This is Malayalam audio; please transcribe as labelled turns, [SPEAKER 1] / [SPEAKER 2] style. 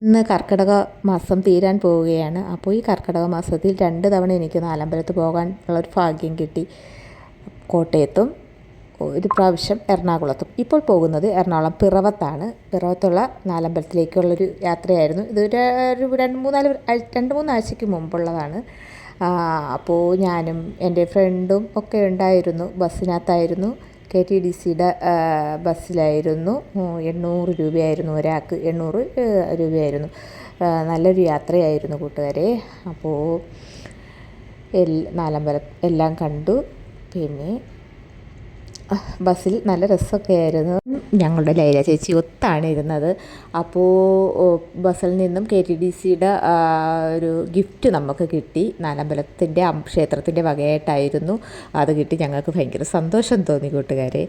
[SPEAKER 1] ഇന്ന് കർക്കിടക മാസം തീരാൻ പോവുകയാണ്. അപ്പോൾ ഈ കർക്കിടക മാസത്തിൽ 2 തവണ എനിക്ക് നാലമ്പലത്ത് പോകാൻ ഉള്ളൊരു ഭാഗ്യം കിട്ടി. കോട്ടയത്തും ഒരു പ്രാവശ്യം എറണാകുളത്തും. ഇപ്പോൾ പോകുന്നത് എറണാകുളം പിറവത്താണ്. പിറവത്തുള്ള നാലമ്പലത്തിലേക്കുള്ളൊരു യാത്രയായിരുന്നു. ഇത് ഒരു 2-3 ആഴ്ചയ്ക്ക് മുമ്പുള്ളതാണ്. അപ്പോൾ ഞാനും എൻ്റെ ഫ്രണ്ടും ഒക്കെ ഉണ്ടായിരുന്നു. ബസ്സിനകത്തായിരുന്നു. KTDCയുടെ ബസ്സിലായിരുന്നു. 800 രൂപയായിരുന്നു ഒരാൾക്ക്. 800 രൂപയായിരുന്നു. നല്ലൊരു യാത്രയായിരുന്നു കൂട്ടുകാരെ. അപ്പോൾ നാലമ്പലം എല്ലാം കണ്ടു. പിന്നെ ബസ്സിൽ നല്ല രസമൊക്കെ ആയിരുന്നു. ഞങ്ങളുടെ ലൈല ചേച്ചി ഒത്താണ് ഇരുന്നത്. അപ്പോൾ ബസ്സിൽ നിന്നും KTDCയുടെ ഒരു ഗിഫ്റ്റ് നമുക്ക് കിട്ടി. നാലമ്പലത്തിൻ്റെ ക്ഷേത്രത്തിൻ്റെ വകയായിട്ടായിരുന്നു അത് കിട്ടി. ഞങ്ങൾക്ക് ഭയങ്കര സന്തോഷം തോന്നി കൂട്ടുകാരെ.